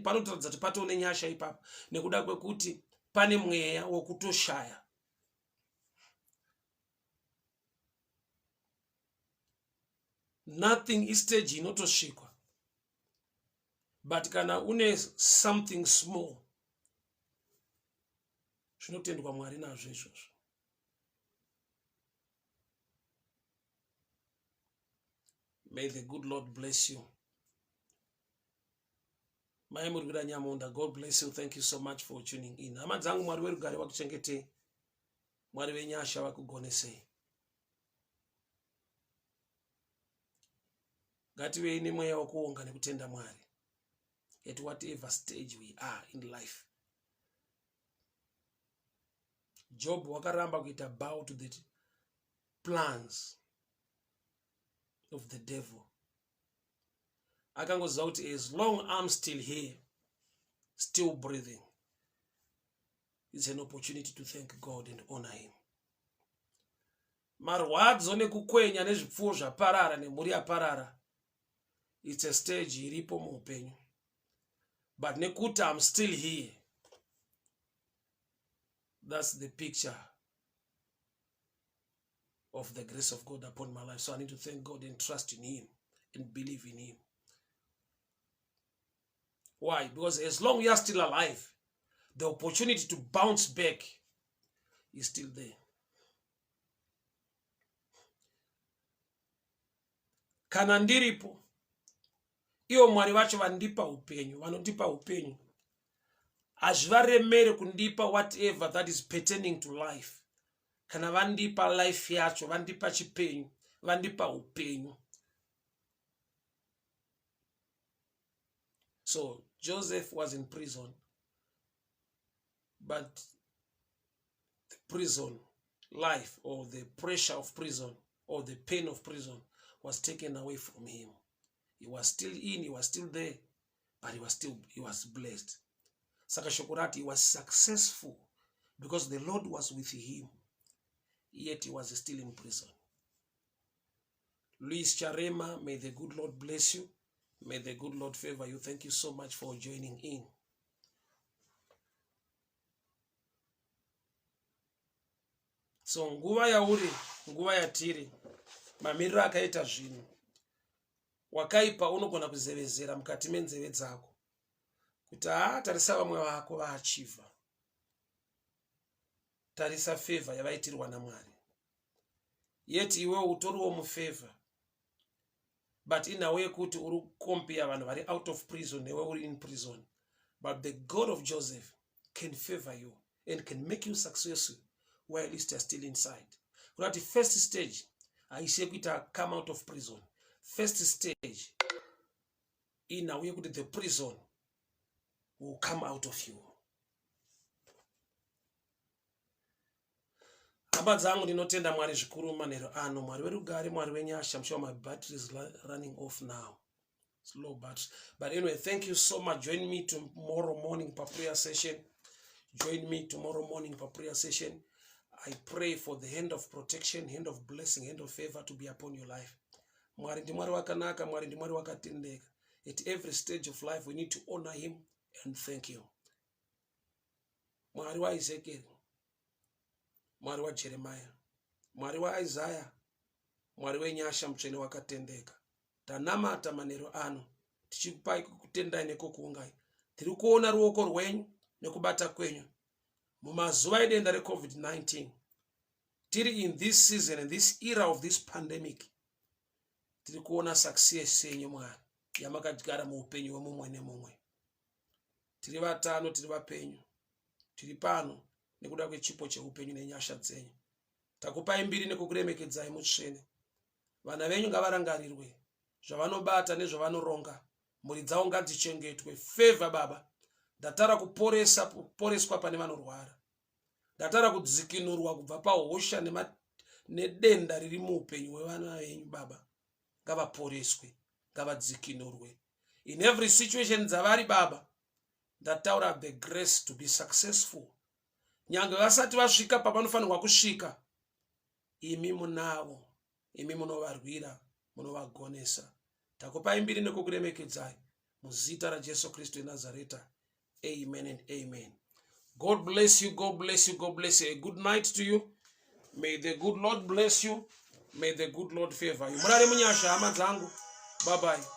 Panotaridza kuti patone nyasha ipapo nekuda kwekuti pane mweya wokutoshaya. Nothing is stage inotosvikwa. But kana une something small, zvinotendwa Mwari nazvo izvozvo. May the good Lord bless you. Mai Murwira Nyamonda, God bless you. Thank you so much for tuning in. Hama dzangu Mwari werugare wakuchengete. Mwari wenyasha wakugonesei. Ngativei nemweya wokuonga nekutenda Mwari. At whatever stage we are in life. Job wakaramba kuita bow to the plans of the devil. Akangoziva kuti as long I'm still here, still breathing, it's an opportunity to thank God and honor him. Marwadzo nekukwenya nezvipfuwo zvaparara nemhuri yaparara, it's a stage iripo muupenyu. But nekuti I'm still here, that's the picture of the grace of God upon my life. So I need to thank God and trust in him and believe in him. Why? Because as long as you are still alive, the opportunity to bounce back is still there. Kana ndiripo, iyo Mwari vacho vandipa upenyu, vanondipa upenyu, hazvivaremere kundipa whatever that is pertaining to life. Kana vandipa life yacho, vandipa chipenyu, vandipa upenyu. So Joseph was in prison, but the prison life, or the pressure of prison, or the pain of prison was taken away from him. He was still in, he was still there, but he was blessed. Sakashokurati, he was successful because the Lord was with him, yet he was still in prison. Luis Charema, may the good Lord bless you. May the good Lord favor you. Thank you so much for joining in. So nguva yauri, nguva yatiri, mamiriro akaita zvinhu. Wakaipa unogona kuzevezera mukati menzeve dzako. Kuti tarisa vamwe vako vaachiva. Tarisa favor yavaitirwa naMwari. Yet iwe utoriwo mufavor. But in a way kuti uri compare vanhu vari out of prison newe uri in prison. But the God of Joseph can favor you and can make you successful while at least you're still inside. But the first stage, I say kuita come out of prison. First stage, in a way kuti the prison will come out of you. Hama dzangu ndinotenda Mwari zvikuru manheru ano. Mwari werugare, Mwari wenyasha. I'm sure my battery is running off now. It's low battery. But anyway, thank you so much. Join me tomorrow morning for prayer session. Join me tomorrow morning for prayer session. I pray for the hand of protection, hand of blessing, hand of favor to be upon your life. Mwari ndi Mwari wakanaka, Mwari ndi Mwari wakatendeka. At every stage of life, we need to honor him and thank him. Mwari wa Ezekiel, Mwari wa Jeremiah, Mwari wa Isaiah, Mwari wenyasha mutsvene wakatendeka. Tanamata manheru ano, tichikupai kutendai nekukuungai. Tiri kuona ruoko rwenyu nekubata kwenyu mumazuva edenda reCovid-19. Tiri in this season and this era of this pandemic. Tiri kuona success yenyu Mwari yamakagara muupenyu hwemumwe nemumwe. Tiri vatano, tiri vapenyu. Tiri pano nekuda kwechipo cheupenyu nenyasha dzenyu. Takupai mbiri nekukuremekedzai mutsvene. Vana venyu ngavarangarirwe zvavanobata nezvavanoronga. Mhuri dzavo ngadzichengetwe. Favor Baba. Ndatara kuporeswa pane vanorwara. Ndatara kudzikinurwa kubva pahosha nedenda riri muupenyu hwevana venyu Baba. Ngavaporeswe, ngavadzikinurwe. In every situation dzavari Baba, ndataura the grace to be successful. Nyange vasati vasvika papanofanirwa kusvika, imi munavo, imi munovarwira, munovagonesa. takupai mbiri nekukuremekedzai muzita raJesu Kristu eNazareta. Amen and amen. God bless you, God bless you, God bless you. A good night to you. May the good Lord bless you. May the good Lord favor you. Murare munyasha hama dzangu. Bye bye.